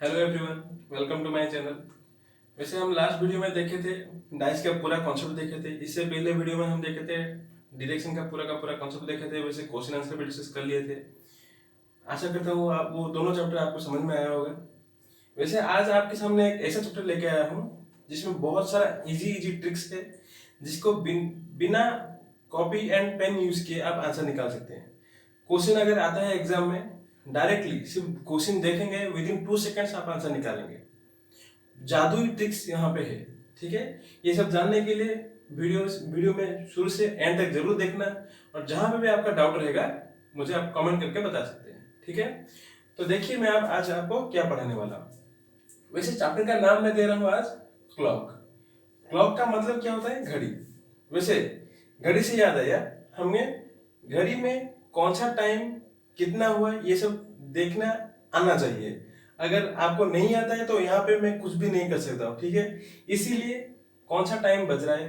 Hello everyone, welcome to my channel. वैसे हम last video में देखे थे डाइस का पूरा कॉन्सेप्ट देखे थे। इससे पहले वीडियो में हम देखे थे डायरेक्शन का पूरा कॉन्सेप्ट देखे थे। वैसे क्वेश्चन आंसर भी डिस्कस कर लिए थे। आशा करता हूँ आप वो दोनों चैप्टर आपको समझ में आया होगा। वैसे आज आपके सामने एक ऐसा चैप्टर लेके आया हूँ जिसमें बहुत सारा इजी इजी ट्रिक्स है, जिसको बिना कॉपी एंड पेन यूज किए आप आंसर निकाल सकते हैं। क्वेश्चन अगर आता है एग्जाम में, डायरेक्टली सिर्फ क्वेश्चन देखेंगे, विद इन 2 सेकेंड्स आप आंसर निकालेंगे। जादुई ट्रिक्स यहाँ पे है, ठीक है। ये सब जानने के लिए वीडियो में शुरू से एंड तक जरूर देखना, और जहां पे भी आपका डाउट रहेगा मुझे आप कमेंट करके बता सकते हैं, ठीक है। तो देखिए मैं आज आपको क्या पढ़ाने वाला हूँ। वैसे चैप्टर का नाम मैं दे रहा हूँ आज क्लॉक। क्लॉक का मतलब क्या होता है? घड़ी। वैसे घड़ी से याद आया, हमें घड़ी में कौन सा टाइम कितना हुआ ये सब देखना आना चाहिए। अगर आपको नहीं आता है तो यहाँ पे मैं कुछ भी नहीं कर सकता हूँ, ठीक है। इसीलिए कौन सा टाइम बज रहा है,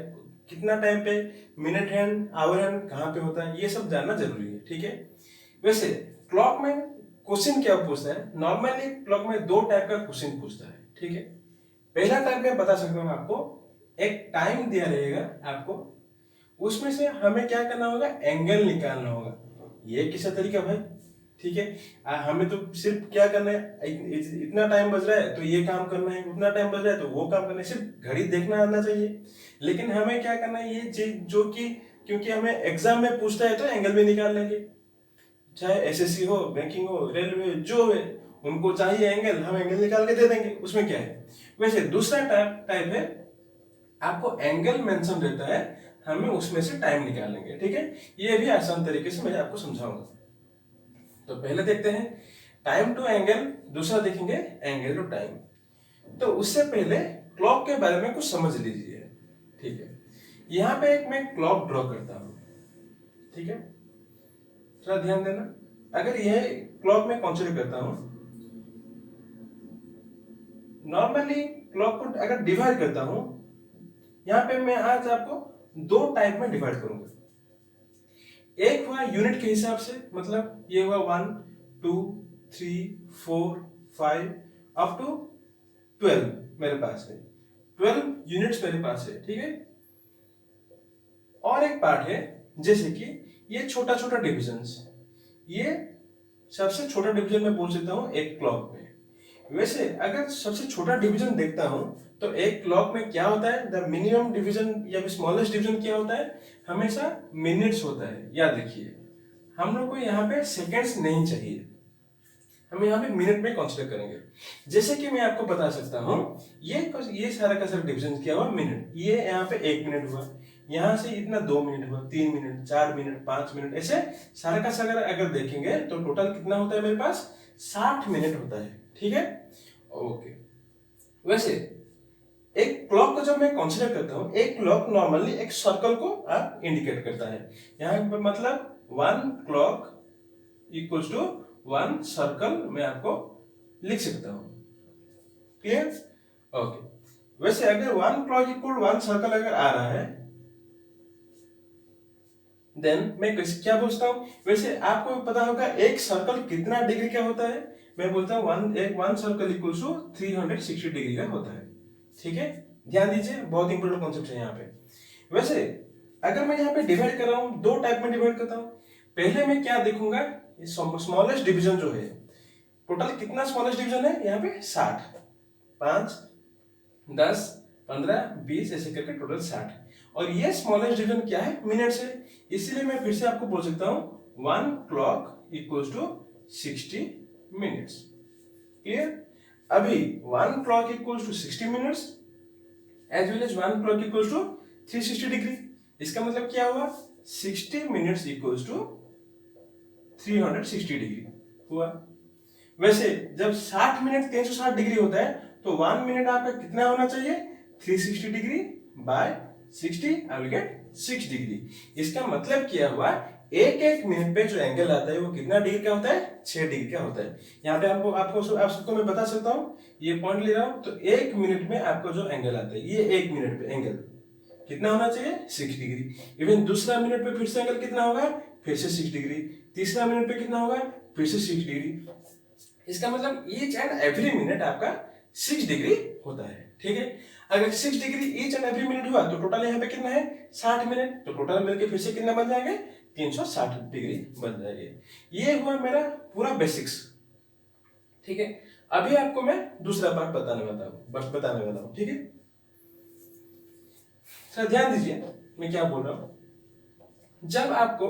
कितना टाइम पे मिनट हैंड आवर हैंड कहाँ पे होता है, ये सब जानना जरूरी है, ठीक है। वैसे क्लॉक में क्वेश्चन क्या पूछता है? नॉर्मली क्लॉक में 2 टाइप का क्वेश्चन पूछता है, ठीक है। पहला टाइप में बता सकता हूँ आपको, एक टाइम दिया रहेगा आपको, उसमें से हमें क्या करना होगा? एंगल निकालना होगा। ये किसा तरीका भाई? ठीक है। हमें तो सिर्फ क्या करना है, इतना टाइम बज रहा है तो ये काम करना है, उतना टाइम बज रहा है तो वो काम करना है, सिर्फ घड़ी देखना आना चाहिए। लेकिन हमें क्या करना है, ये चीज जो कि क्योंकि हमें एग्जाम में पूछता है तो एंगल भी निकाल लेंगे। चाहे एसएससी हो, बैंकिंग हो, रेलवे, जो है उनको चाहिए एंगल, हम एंगल निकाल के दे देंगे, उसमें क्या है। वैसे दूसरा टाइप है, आपको एंगल मेंशन रहता है, हमें उसमें से टाइम निकालेंगे, ठीक है। ये भी आसान तरीके से मैं आपको समझाऊंगा। तो पहले देखते हैं टाइम टू एंगल, दूसरा देखेंगे एंगल टू टाइम। तो उससे पहले क्लॉक के बारे में कुछ समझ लीजिए, ठीक है। यहां पे एक मैं क्लॉक ड्रॉ करता हूं, ठीक है। थोड़ा ध्यान देना। अगर यह क्लॉक में कंसीडर करता हूं, नॉर्मली क्लॉक को अगर डिवाइड करता हूं, यहां पे मैं आज आपको 2 टाइप में डिवाइड करूंगा। एक हुआ यूनिट के हिसाब से, मतलब ये हुआ 1 2 3 4 5 अप टू 12 मेरे पास है, 12 यूनिट्स मेरे पास है, ठीक है। और एक पार्ट है जैसे कि ये छोटा छोटा डिविजन्स, ये सबसे छोटा डिवीजन मैं बोल सकता हूं एक क्लॉक में। वैसे अगर सबसे छोटा डिवीजन देखता हूं तो एक क्लॉक में क्या होता है, द मिनिमम डिवीजन या स्मॉलेस्ट डिवीजन क्या होता है? हमेशा मिनट्स होता है। याद रखिए, हम लोग को यहाँ पे सेकेंड्स नहीं चाहिए, हम यहाँ पे मिनट में कंसीडर करेंगे। जैसे कि मैं आपको बता सकता हूँ, ये सारा का सारा डिवीजन क्या हुआ? मिनट। ये यहाँ पे 1 मिनट हुआ, यहाँ से इतना 2 मिनट हुआ, 3 मिनट, 4 मिनट, 5 मिनट, ऐसे सारा का सारा अगर देखेंगे तो टोटल कितना होता है मेरे पास? 60 मिनट होता है, ठीक है। ओके। वैसे एक क्लॉक को जब मैं कंसीडर करता हूँ, एक क्लॉक नॉर्मली एक सर्कल को आप इंडिकेट करता है। यहाँ पर मतलब 1 क्लॉक इक्वल्स टू 1 सर्कल मैं आपको लिख सकता हूं। क्लियर? ओके। वैसे अगर 1 क्लॉक इक्वल 1 सर्कल अगर आ रहा है, देन मैं क्या पूछता हूं? वैसे आपको पता होगा एक सर्कल कितना डिग्री का होता है? मैं बोलता हूं 1 सर्कल इक्वल्स टू 360 डिग्री का होता है, ठीक है। ध्यान दीजिए, बहुत इंपॉर्टेंट कॉन्सेप्ट है यहाँ पे। वैसे अगर मैं यहाँ पे डिवाइड कर रहा हूं, 2 टाइप में डिवाइड करता हूं। पहले मैं क्या देखूंगा, स्मॉलेस्ट डिवीजन जो है, टोटल कितना स्मॉलेस्ट डिवीजन है यहाँ पे? 60। 5 10 15 20 ऐसे करके टोटल 60। और ये स्मॉलेस्ट डिवीजन क्या है? मिनट से। इसीलिए मैं फिर से आपको बोल सकता हूं 1 clock equals to 60 minutes. Clear? अभी 1 clock equals to 60 minutes as well as 1 clock equals to 360 degree. इसका मतलब क्या हुआ? 60 मिनट्स इक्वल्स टू 360 डिग्री हुआ। वैसे जब 60 मिनट 360 डिग्री होता है तो 1 मिनट आपका कितना होना चाहिए? 360 degree by 60, I will get 6 degree. इसका मतलब क्या हुआ? एक एक मिनट पे जो एंगल आता है वो कितना डिग्री का होता है? 6 डिग्री का होता है। यहाँ पे आप सबको मैं बता सकता हूँ, ये पॉइंट ले रहा हूं, तो 1 मिनट में आपका जो एंगल आता है, ये 1 मिनट पे एंगल कितना होना चाहिए? 6 डिग्री। इवन दूसरा मिनट पे फिर से एंगल कितना होगा? फिर से 6 डिग्री। तीसरा मिनट पे कितना होगा? फिर से 6 डिग्री। इसका मतलब ईच एंड एवरी मिनट आपका 6 डिग्री होता है, ठीक है। अगर 6 degree each and every minute हुआ तो टोटल यहाँ पे कितना है 60 मिनट, तो टोटल मिलके फिर से कितना बन जाएंगे 360 डिग्री बन जाएंगे। ये हुआ मेरा पूरा बेसिक्स, ठीक है। अभी आपको मैं दूसरा पार्ट बताने वाला हूँ, ठीक है। सर ध्यान दीजिए मैं क्या बोल रहा हूं। जब आपको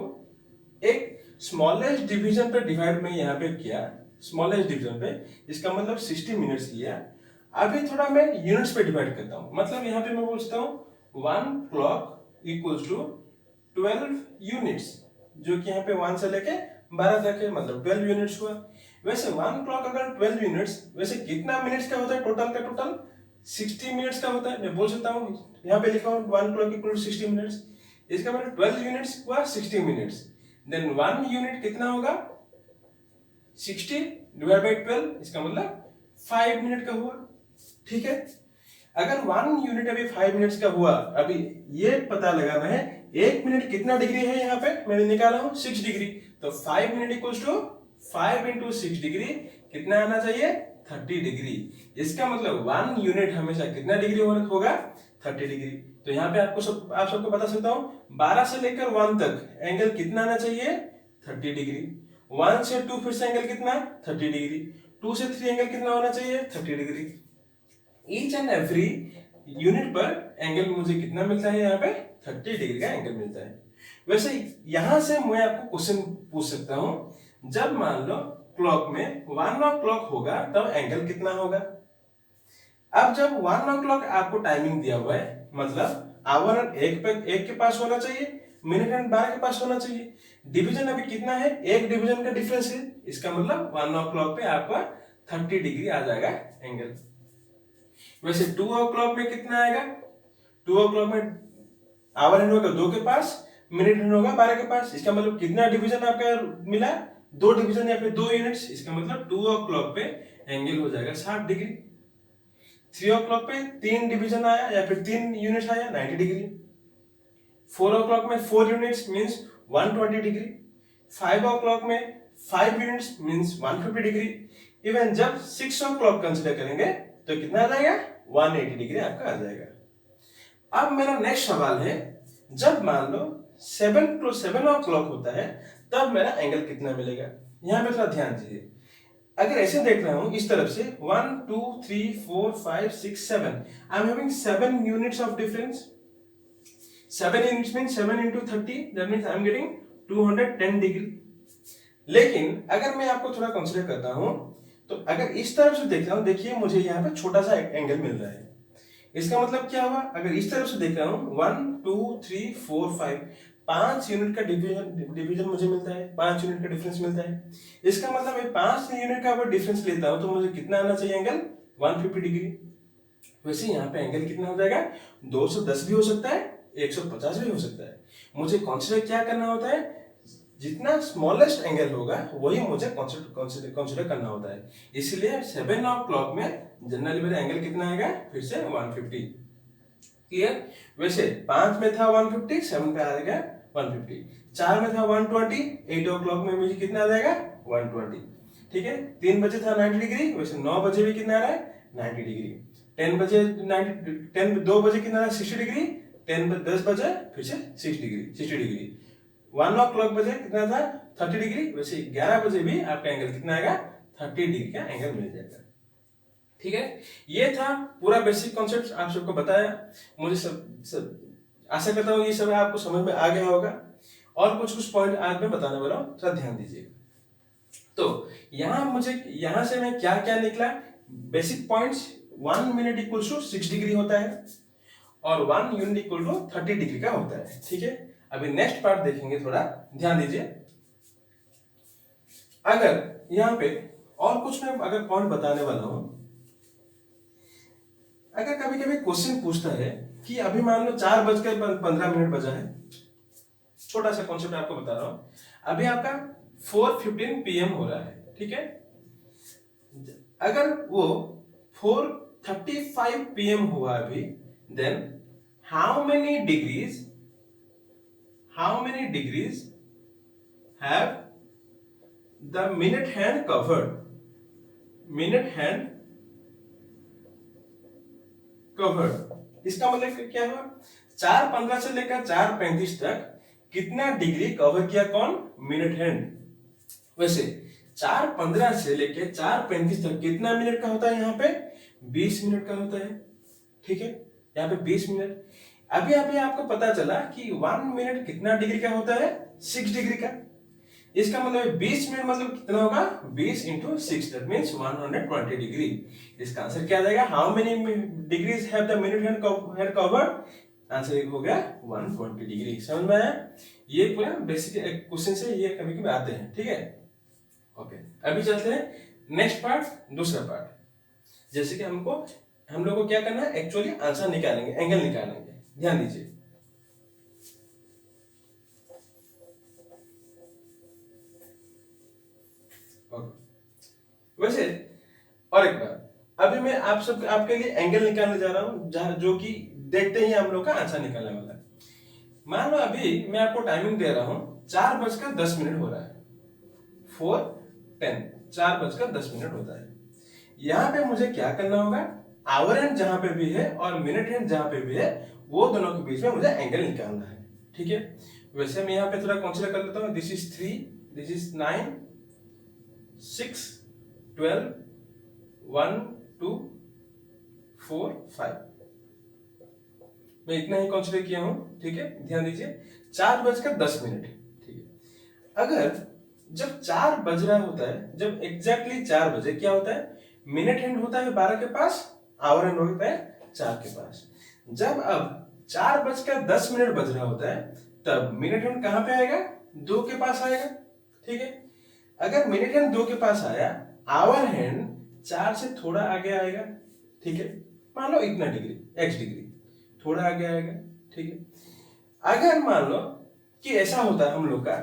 एक स्मॉलेस्ट डिवीजन पे डिवाइड में यहाँ पे किया, स्मॉलेस्ट डिवीजन पे, इसका मतलब 60 मिनट्स लिया। अभी थोड़ा मैं यूनिट्स पे डिवाइड करता हूँ, मतलब यहाँ पे मैं बोलता हूँ 1 क्लॉक इक्वल्स टू 12 यूनिट्स, जो कि यहाँ पे 1 से लेके 12 तक है, मतलब 12 यूनिट्स हुआ। वैसे 1 क्लॉक अगर 12 यूनिट्स, वैसे कितना मिनट्स का होता है टोटल का टोटल 60 मिनट्स का होता है। मैं बोल सकता हूँ यहाँ पे लिखा हूँ 1 क्लॉक इक्वल टू 60 मिनट्स, इसका मतलब 12 यूनिट्स हुआ 60 मिनट्स। देन 1 यूनिट कितना होगा 60 डिवाइड बाय 12, इसका मतलब 5 मिनट का हुआ, ठीक है। अगर 1 यूनिट अभी 5 मिनट्स का हुआ, अभी ये पता लगाना है 1 मिनट कितना डिग्री है, यहाँ पे मैंने निकाला हूँ 6 डिग्री, तो 5 minute equals to 5 into 6 degree कितना आना चाहिए 30 डिग्री। इसका मतलब 1 यूनिट हमेशा कितना डिग्री होगा 30 डिग्री। तो यहाँ पे आप सबको बता सकता हूँ 12 से लेकर 1 तक एंगल कितना आना चाहिए 30 डिग्री। 1 से 2 फिर से एंगल कितना 30 डिग्री। 2 से 3 एंगल कितना होना चाहिए 30 degree. Each and every unit पर एंगल मुझे कितना मिलता है यहाँ पे 30 डिग्री का एंगल मिलता है। वैसे यहां से मैं आपको क्वेश्चन पूछ सकता हूं, जब मान लो क्लॉक में 1 o'clock होगा तब एंगल कितना होगा। अब जब 1 o'clock आपको टाइमिंग दिया हुआ है, मतलब आवर एक के पास होना चाहिए, मिनट एंड 12 के पास होना चाहिए। डिवीजन अभी कितना है, एक डिवीजन का डिफरेंस है, इसका मतलब 1 o'clock पे आपका 30 डिग्री आ जाएगा एंगल। वैसे 2 o'clock में कितना आएगा, 2 o'clock में आवर हैंड होगा 2 के पास, मिनट हैंड होगा 12 के पास, इसका मतलब कितना डिवीजन आपका मिला 2 डिवीजन या फिर 2 यूनिट्स, इसका मतलब 2 o'clock पे एंगल हो जाएगा 60 डिग्री। 3 o'clock पे 3 डिवीजन आया या फिर 3 यूनिट्स आया 90 डिग्री। 4 o'clock में 4 यूनिट्स मींस 120 डिग्री। 5 o'clock में 5 यूनिट्स मींस 150 डिग्री। इवन जब 6 o'clock कंसीडर करेंगे तो कितना आ जाएगा 180 डिग्री आपका आ जाएगा। अब मेरा नेक्स्ट सवाल है, जब मान लो 7 o'clock होता है तब मेरा एंगल कितना मिलेगा। यहां पे थोड़ा ध्यान दीजिए, अगर ऐसे देख रहा हूं इस तरफ से 1 2 3 4 5 6 7 I am having 7 units of difference. 7 units mean 7 into 30, that means I am getting 210 degree. लेकिन अगर मैं आपको थोड़ा कंसीडर करता हूं तो अगर इस तरफ से देख रहा हूं, देखिए मुझे यहाँ पे छोटा सा एंगल मिल रहा है। इसका मतलब क्या हुआ, अगर इस तरफ से देख रहा हूं 1 2 3 4 5 5 यूनिट का डिवीजन मुझे मिलता है, 5 यूनिट का डिफरेंस मिलता है। इसका मतलब मैं 5 यूनिट का अगर डिफरेंस लेता हूं तो मुझे कितना आना चाहिए एंगल 150 डिग्री। वैसे यहाँ पे एंगल कितना हो जाएगा 210 भी हो सकता है, 150 भी हो सकता है। मुझे कंसीडर क्या करना होता है, जितना स्मॉलेस्ट एंगल होगा वही मुझे कंसीडर करना होता है। इसलिए 7 o'clock में जनरली मेरा एंगल कितना आएगा फिर से 150। क्लियर। वैसे 5 में था 150, 7 पे आएगा 150, 4 में था 120, 8 o'clock में मुझे कितना आ जाएगा 120। ठीक है। 3 बजे था 90 डिग्री, वैसे 9 बजे भी कितना आ रहा है 90 डिग्री। 10 बजे 2 बजे कितना आ रहा है 60 डिग्री। 10 बजे फिर से 60 डिग्री। 1 o'clock बजे कितना था 30 डिग्री, वैसे 11 बजे भी आपका एंगल कितना आएगा 30 डिग्री का एंगल मिल जाएगा। ठीक है। ये था पूरा बेसिक कॉन्सेप्ट आप सबको बताया। मुझे सब आशा करता हूँ ये सब आपको समझ में आ गया होगा। और कुछ पॉइंट आज मैं बताने वाला हूँ, थोड़ा ध्यान दीजिए। तो यहां से मैं क्या क्या निकला, basic points 1 minute equal to 6 degree होता है और 1 यूनिट इक्वल टू 30 डिग्री का होता है। ठीक है। अभी नेक्स्ट पार्ट देखेंगे, थोड़ा ध्यान दीजिए। अगर यहां पे और कुछ मैं अगर पॉइंट बताने वाला हूं, अगर कभी कभी क्वेश्चन पूछता है कि अभी मान लो 4:15 बजा है, छोटा सा कॉन्सेप्ट आपको बता रहा हूं। अभी आपका 4:15 PM हो रहा है। ठीक है। अगर वो 4:35 PM हुआ अभी, then how many degrees have the minute hand covered? Minute hand covered, इसका मतलब क्या हुआ, 4:15 से लेकर 4:35 तक कितना डिग्री कवर किया, कौन, मिनट हैंड। वैसे 4:15 से लेकर 4:35 तक कितना मिनट का होता है, यहाँ पे 20 मिनट का होता है, ठीक है, यहाँ पे 20 मिनट। अभी अभी आपको पता चला कि 1 मिनट कितना डिग्री का होता है, 6 डिग्री का। इसका मतलब 20 मिनट मतलब कितना होगा, 20 इंटू 6, दैट मीन्स 120 डिग्री। इसका आंसर क्या आ जाएगा, how many degrees have the minute hand covered, answer हो गया 120 डिग्री। समझ में आया, ये पूरा बेसिक क्वेश्चन से ये कभी कभी आते हैं, ठीक है। ओके, अभी चलते हैं नेक्स्ट पार्ट, दूसरा पार्ट। जैसे कि हम लोग को क्या करना है, एक्चुअली आंसर निकालेंगे, एंगल निकालेंगे, ध्यान दीजिए। वैसे और एक बार, अभी मैं आपके लिए एंगल निकालने जा रहा हूं, जो कि देखते ही हम लोग का आंसर निकलने वाला है। मान लो अभी मैं आपको टाइमिंग दे रहा हूं, 4:10 हो रहा है, 4:10, 4:10 होता है। यहां पे मुझे क्या करना होगा, आवर एंड जहां पे भी है और मिनट एंड जहां पे भी है, वो दोनों के बीच में मुझे एंगल निकालना है, ठीक है। वैसे मैं यहाँ पे थोड़ा कंसीडर कर लेता हूँ, दिस इज 3, दिस इज 9, 6, 12, 1, 2, 4, 5, मैं इतना ही कंसीडर किया हूं, ठीक है। ध्यान दीजिए, 4:10, ठीक है। अगर जब 4 बज रहा होता है, जब एग्जैक्टली 4 बजे, क्या होता है, मिनट हैंड होता है 12 के पास, आवर हैंड होता है 4 के पास। जब अब 4:10 बज रहा होता है, तब मिनट हैंड कहां पे आएगा, 2 के पास आएगा, ठीक है। अगर मिनट हैंड 2 के पास आया, आवर हैंड 4 से थोड़ा आगे आएगा, ठीक है, मान लो इतना डिग्री, x डिग्री, थोड़ा आगे आएगा, ठीक है। अगर मान लो कि ऐसा होता है हम लोग का,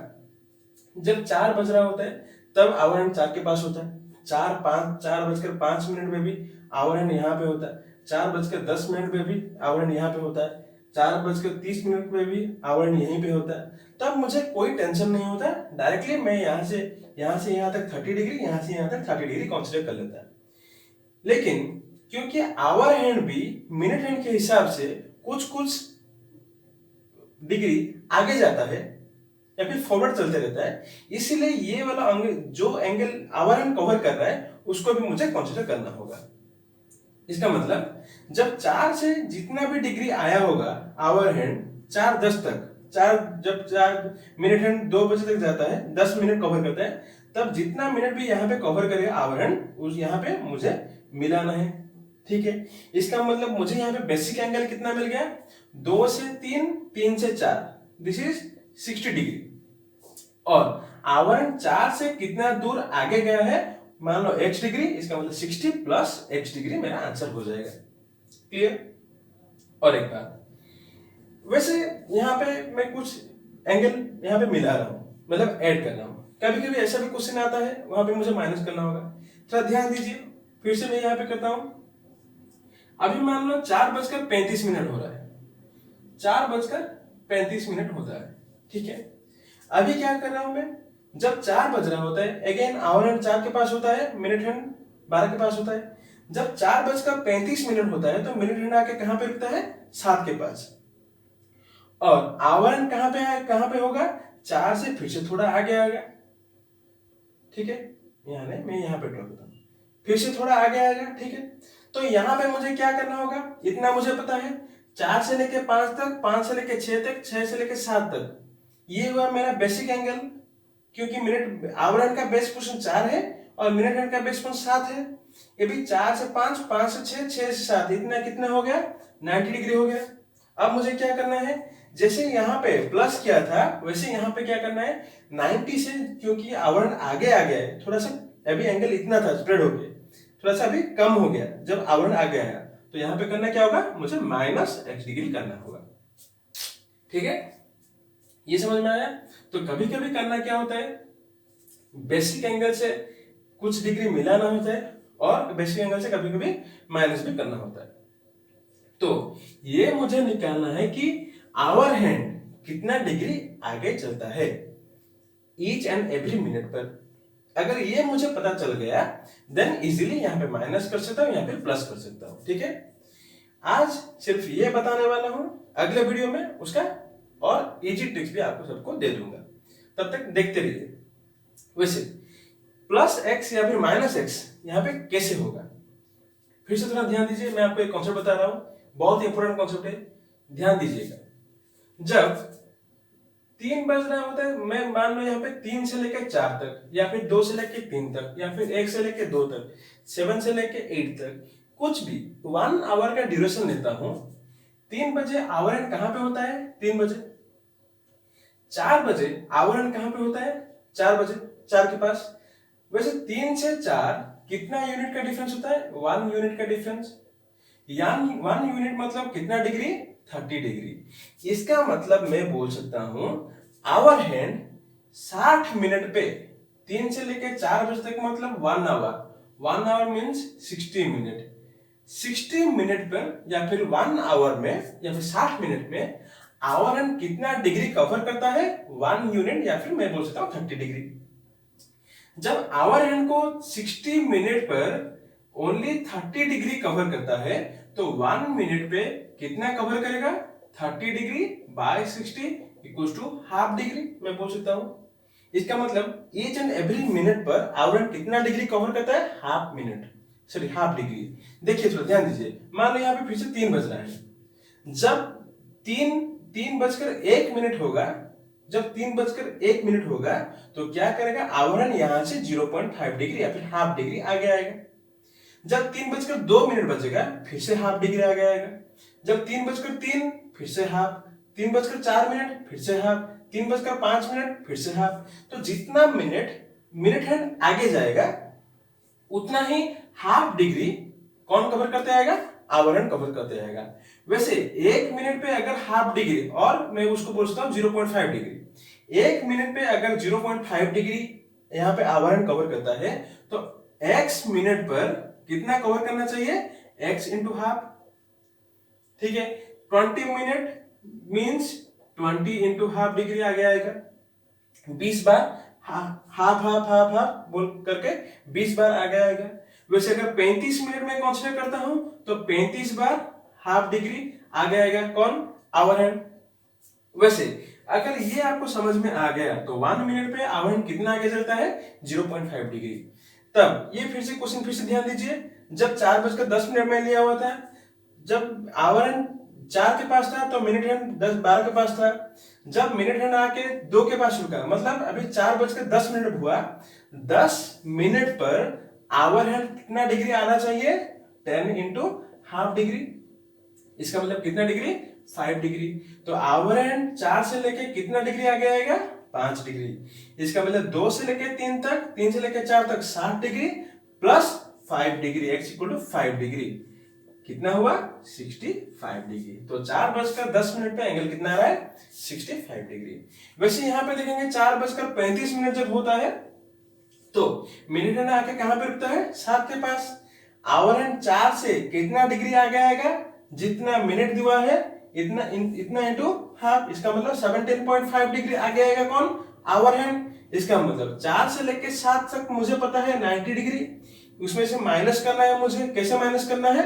जब 4 बज रहा होता है, तब आवर हैंड 4 के पास होता है, 4:05 में भी आवर हैंड यहाँ पे होता है, 4:10 में भी आवर हैंड यहाँ पे होता है, 4:30 में भी आवर हैंड यहीं पे होता है। तब मुझे कोई टेंशन नहीं होता, डायरेक्टली मैं यहाँ से यहाँ तक 30 डिग्री, यहाँ से यहाँ तक 30 डिग्री कंसीडर कर लेता है। लेकिन क्योंकि आवर हैंड भी मिनट हैंड के हिसाब से कुछ डिग्री आगे जाता है या फिर फॉरवर्ड चलते रहता है, इसीलिए ये वाला जो एंगल आवर हैंड कवर कर रहा है, उसको भी मुझे कंसीडर करना होगा। इसका मतलब जब 4 से जितना भी डिग्री आया होगा आवर हैंड 4:10 तक, जब 4 मिनट हैंड 2 बजे तक जाता है, 10 मिनट कवर करता है, तब जितना मिनट भी यहाँ पे कवर करेगा आवर हैंड, उस यहाँ पे मुझे मिलाना है, ठीक है। इसका मतलब मुझे यहाँ पे बेसिक एंगल कितना मिल गया, 2 से 3, 3 से 4, दिस इज 60 डिग्री। और आवर हैंड 4 से कितना दूर आगे गया है, मान लो x डिग्री, इसका मतलब 60 प्लस x डिग्री मेरा आंसर हो जाएगा, क्लियर। और एक बात, वैसे यहाँ पे मैं कुछ एंगल यहाँ पे मिला रहा हूं, मतलब ऐड कर रहा हूं। कभी कभी ऐसा भी क्वेश्चन आता है, वहां पे मुझे माइनस करना होगा, थोड़ा ध्यान दीजिए। फिर से मैं यहाँ पे करता हूं, अभी मान लो 4:35 हो रहा है, 4:35 होता है, ठीक है। अभी क्या कर रहा हूं मैं, जब 4 बज रहा होता है, अगेन आवर हैंड 4 के पास होता है, मिनट हैंड 12 के पास होता है। जब 4:35 होता है, तो मिनट हैंड आके कहां पे रुकता है, 7 के पास। और आवर हैंड कहां पे होगा, 4 से फिर से थोड़ा आगे आएगा, ठीक है। मैं यहाँ पे ड्रॉ करता हूं, फिर से थोड़ा आगे आएगा, ठीक है। तो यहाँ पे मुझे क्या करना होगा, इतना मुझे पता है, 4 से लेके 5 तक, 5 से लेके 6 तक, 6 से लेके 7 तक, ये हुआ मेरा बेसिक एंगल। क्योंकि मिनट आवर हैंड का बेस पोजीशन 4 है और मिनट हैंड का बेस पोजीशन 7 है, ये भी 4 से 5, 5 से 6, 6 से 7, इतना कितना हो गया, 90 डिग्री हो गया। अब मुझे क्या करना है, जैसे यहाँ पे प्लस किया था, वैसे यहाँ पे क्या करना है, 90 से, क्योंकि आवर हैंड आगे आ गया है थोड़ा सा, अभी एंगल इतना था स्प्रेड हो गया, थोड़ा सा अभी कम हो गया जब आवर हैंड आगे आया, तो यहाँ पे करना क्या होगा, मुझे -x डिग्री करना होगा, ठीक है। ये समझ में आया। तो कभी कभी करना क्या होता है, बेसिक एंगल से कुछ डिग्री मिलाना होता है, और बेसिक एंगल से कभी कभी माइनस भी करना होता है। तो ये मुझे निकालना है कि आवर हैंड कितना डिग्री आगे चलता है ईच एंड एवरी मिनट पर। अगर ये मुझे पता चल गया देन इजीली यहाँ पे माइनस कर सकता हूँ, यहाँ पे प्लस कर सकता हूँ। ठीक है, आज सिर्फ ये बताने वाला हूँ, अगले वीडियो में उसका और इजी ट्रिक्स भी आपको सबको दे दूंगा, तब तक देखते रहिए। वैसे प्लस एक्स या फिर माइनस एक्स यहाँ पे कैसे होगा, फिर से थोड़ा ध्यान दीजिए, मैं आपको एक कॉन्सेप्ट बता रहा हूं, बहुत इंपॉर्टेंट कॉन्सेप्ट है, ध्यान दीजिएगा। जब 3 बज रहा होता है, मैं मान लो यहाँ पे 3 से लेकर 4 तक, या फिर 2 से लेकर 3 तक, या फिर 1 से लेकर 2 तक, 7 से लेकर 8 तक, कुछ भी 1 आवर का ड्यूरेशन लेता हूं। 3 बजे आवर एंड कहां पे होता है? 3 बजे। 4 बजे आवर एंड कहां पे होता है? 4 बजे, 4 के पास। वैसे 3 से 4 कितना यूनिट का डिफरेंस होता है? 1 यूनिट का डिफरेंस। यानी 1 यूनिट मतलब कितना डिग्री? 30 डिग्री। इसका मतलब मैं बोल सकता हूं आवर हैंड 60 मिनट पे, 3 से लेकर 4 बजे तक मतलब 1 hour, 1 hour means 60 minute. 60 minute पर या फिर 1 आवर में या फिर 60 मिनट में आवर हैंड कितना डिग्री कवर करता है? 1 यूनिट, या फिर मैं बोल सकता हूं 30 डिग्री। जब आवर हैंड को 60 मिनट पर ओनली 30 डिग्री कवर करता है, तो 1 मिनट पे कितना कवर करेगा? 30 degree by 60 equals to half degree, मैं बोल सकता हूं। इसका मतलब ईच एंड एवरी मिनट पर आवर हैंड कितना डिग्री कवर करता है? Half minute, sorry half degree. देखिए थोड़ा ध्यान दीजिए, मान लो यहाँ पे फिर से 3 बज रहा है। जब 3 बजकर 1 मिनट होगा, जब 3 बजकर 1 मिनट होगा तो क्या करेगा? आवर हैंड यहां से 0.5 डिग्री या फिर हाफ डिग्री आगे आएगा। जब 3 बजकर 2 मिनट बजेगा फिर से हाफ डिग्री आगे आएगा। जब 3 बजकर 3 फिर से हाफ, 3 बजकर 4 मिनट फिर से हाफ, 3 बजकर 5 मिनट फिर से हाफ। तो जितना मिनट हैंड आगे जाएगा उतना ही हाफ डिग्री कौन कवर करते आएगा? आवर हैंड कवर करते आएगा। वैसे 1 मिनट पे अगर हाफ डिग्री, और मैं उसको बोल सकता हूं 0.5 डिग्री, 1 मिनट पे अगर 0.5 डिग्री यहाँ पे आवर हैंड कवर करता है, तो x मिनट पर कितना कवर करना चाहिए? x into half. ठीक है, 20 minute means 20 into half degree आगे आएगा। 20 बार हाफ हाफ हाफ हाफ बोल करके 20 बार आगे आएगा। वैसे अगर 35 मिनट में कंसीडर करता हूं तो 35 बार हाफ डिग्री आगे आएगा, कौन? Hour hand. वैसे अगर ये आपको समझ में आ गया तो 1 मिनट पे आवर हैंड कितना आगे चलता है? 0.5 डिग्री। तब ये फिर से क्वेश्चन फिर से ध्यान दीजिए, जब 4 बजकर 10 मिनट में लिया हुआ था, जब आवर हैंड 4 के पास था तो मिनट हैंड 12 के पास था। जब मिनट हैंड आके 2 के पास रुका, मतलब अभी 4 बजकर 10 मिनट हुआ, 10 मिनट पर आवर हैंड कितना डिग्री आना चाहिए? 10 इंटू हाफ डिग्री। इसका मतलब कितना डिग्री? 5 डिग्री। तो आवर हैंड 4 से लेके कितना डिग्री आगे आएगा? 5 डिग्री। इसका मतलब 2 से लेके 3 तक, 3 से लेके 4 तक 60 degree plus 5 degree, x equal to 5 degree. कितना हुआ? 65 डिग्री। तो 4 बजकर 10 मिनट पे एंगल कितना आ रहा है? 65 डिग्री। वैसे यहां पे देखेंगे 4 बजकर 35 मिनट जब होता है तो मिनट हैंड आके कहां पे रुकता है? 7 के पास। आवर हैंड 4 से कितना डिग्री आगे आएगा? जितना मिनट दिया है इतना इनटू हाफ। इसका मतलब 17.5 डिग्री आगे आएगा, कौन? Hour hand. इसका मतलब 4 से लेके 7 तक मुझे पता है 90 डिग्री, उसमें से माइनस करना है मुझे। कैसे माइनस करना है?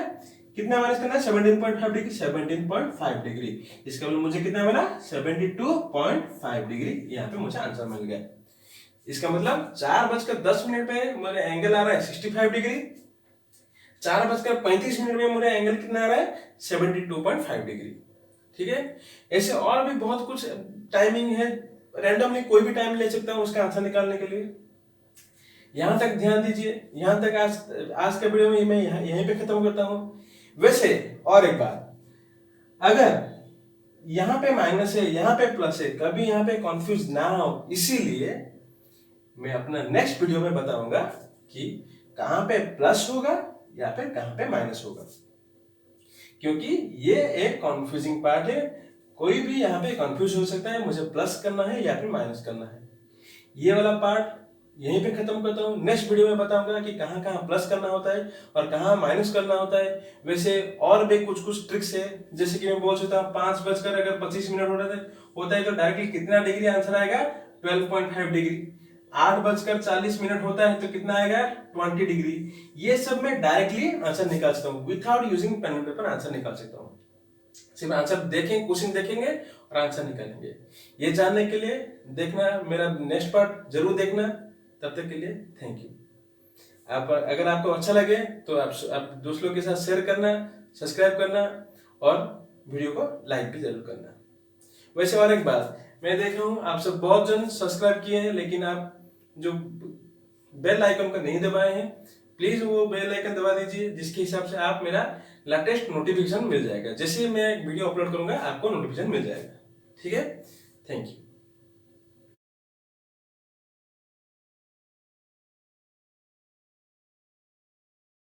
कितना माइनस करना है? 17.5 डिग्री, 17.5 डिग्री। इसका मतलब मुझे कितना मिला? 72.5 डिग्री। यहाँ पे मुझे आंसर मिल गया। इसका मतलब 4 बजकर 10 मिनट पे मेरा एंगल आ रहा है 65 डिग्री, 4 बजकर 35 मिनट में मेरा एंगल कितना आ रहा है? 72.5 डिग्री। ठीक है, ऐसे और भी बहुत कुछ टाइमिंग है, रैंडमली कोई भी टाइम ले सकता हूं उसका आंसर निकालने के लिए। यहां तक ध्यान दीजिए, यहां तक आज के वीडियो में मैं यहीं पे खत्म करता हूं। वैसे और एक बात, अगर यहां पे माइनस है यहां पे प्लस है, कभी यहां पे कंफ्यूज ना हो, इसीलिए मैं अपना नेक्स्ट वीडियो में बताऊंगा कि कहां पे प्लस होगा या फिर कहां पे माइनस होगा, क्योंकि ये एक कंफ्यूजिंग पार्ट है। कोई भी यहाँ पे कंफ्यूज हो सकता है मुझे प्लस करना है या फिर माइनस करना है। ये वाला पार्ट यहीं पे खत्म करता हूँ। नेक्स्ट वीडियो में बताऊंगा कि कहाँ कहाँ प्लस करना होता है और कहाँ माइनस करना होता है। वैसे और भी कुछ कुछ ट्रिक्स है, जैसे कि मैं बोल सकता हूँ 5 बजकर अगर 25 मिनट होता है तो डायरेक्टली कितना डिग्री आंसर आएगा? 12.5 डिग्री। 8:40 होता है तो कितना आएगा 20 डिग्री। ये सब मैं डायरेक्टली आंसर निकाल सकता हूँ, without using pen and paper answer निकाल सकता हूँ। सिर्फ आंसर देखें, क्वेश्चन देखेंगे और आंसर निकालेंगे। ये जानने के लिए देखना मेरा नेक्स्ट पार्ट जरूर देखना। तब तक के लिए थैंक यू। आप अगर आपको अच्छा लगे तो आप दोस्तों के साथ शेयर करना, सब्सक्राइब करना और वीडियो को लाइक भी जरूर करना। वैसे और एक बात, मैं देख रहा हूँ आप सब बहुत जन सब्सक्राइब किए हैं, लेकिन आप जो बेल आइकन को नहीं दबाए हैं, प्लीज वो बेल आइकन दबा दीजिए, जिसके हिसाब से आप मेरा लेटेस्ट नोटिफिकेशन मिल जाएगा। जैसे ही मैं वीडियो अपलोड करूंगा आपको नोटिफिकेशन मिल जाएगा। ठीक है, थैंक यू।